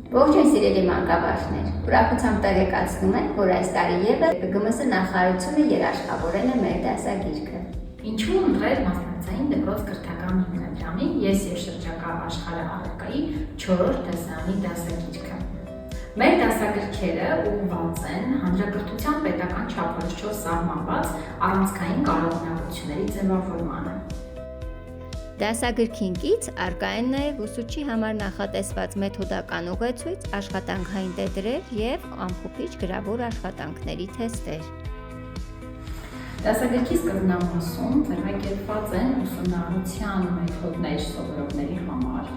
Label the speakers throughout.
Speaker 1: Ողջույն սիրելի մանկաբարձներ, ուրախությամբ տեղեկացնում ենք, որ այս տարի ևս ԲԳՄՍ նախարարությունը երաշխավորել է մեր դասագիրքը։
Speaker 2: Ինչու ընտրել մասնակցային դպրոց կրթական հիմնադրամի «Ես և շրջակա աշխարհը» առարկայի 4-րդ դասարանի դասագիրքը։ Մեր դասագրքերը ուղղված են հանրակրթության պետական չափորոշիչով սահմանված առանցքային կարողունակությունների ձևավորմանը։
Speaker 1: Դասագրքին կից առկա են նաև ուսուցչի համար նախատեսված մեթոդական ուղեցույց, աշխատանքային տետրեր և ամփոփիչ գրավոր աշխատանքների թեստեր։
Speaker 2: Դասագրքի սկզբնամասում ձեռնարկված են ուսումնառության մեթոդներ սովորողների համար,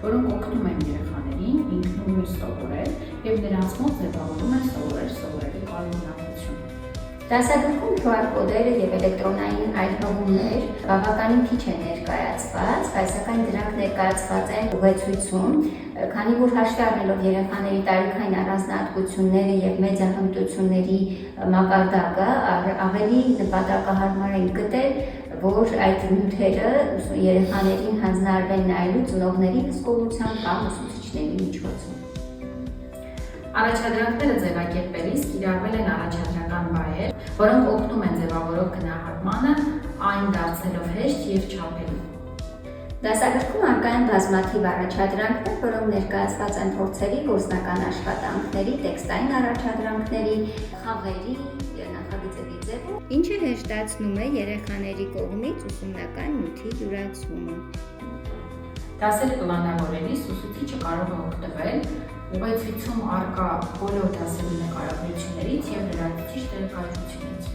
Speaker 2: որոնք օգնում են երեխաներին ինքնուրույն սովորել և նրանց մոտ ձևավորում են սովորել-սովորելու կարողունակություն։
Speaker 1: Դասագրքում QR կոդերը և էլեկտրոնային այլհղումներ բավականին քիչ է ներկայացված, բայց սակայն դրանք ներկայացված են ուղեցույցում, քանի որ հաշվի առնելով երեխաների տարիքային առանձնահատկությունները և մեծահմտությունների մակարդակը, ավելի նպատակահարմար ենք գտել, որ այդ նյութերը երեխաներին հանձնարարվեն նայելու ծնողների հսկողությամբ կամ ուսուցիչների միջոցով։
Speaker 2: Առաջադրանքները ձևակերպելիս կիրառվել են առաջադրական բայեր, որոնք օգնում են ձևավորող գնահատմանը, այն դարձնելով հեշտ և չափելի։
Speaker 1: Դասագրքում առկա են բազմաթիվ առաջադրանքներ, որոնք ներկայացված են փորձերի, գործնական աշխատանքների, տեքստային առաջադրանքների, խաղերի, նախագծերի ձևով, ինչը հեշտացնում է երեխաների կողմից ուսումնական նյութի յուրացումը։
Speaker 2: Դասերը պլանավորելիս ուսուցիչը կարող է օգտվել ուղեցույցում առկա բոլոր դասերի նկարագրություններից և լրացուցիչ տեղեկատվությունից։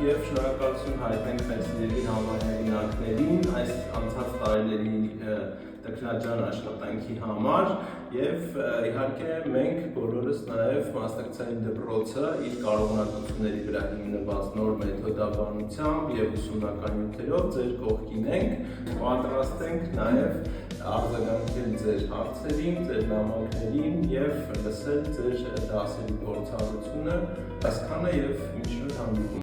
Speaker 3: Եվ շնորհակալություն հայտնենք մեր սիրելի համահեղինակներին այս անցած տարիների տեխնաջան աշխատանքի համար և իհարկե մենք բոլորս նաև մասնակցային դպրոցը իր կարողունակությունների վրա հիմնված նոր մեթոդաբանությամբ և ուսումնական նյութերով ձեր կողքին ենք, պատրաստ ենք նաև արձագանքել ձեր հարցերին, ձեր նամակներին և լսել ձեր դասերի փորձառությունը, այսքանը և մինչ նոր հանդիպում։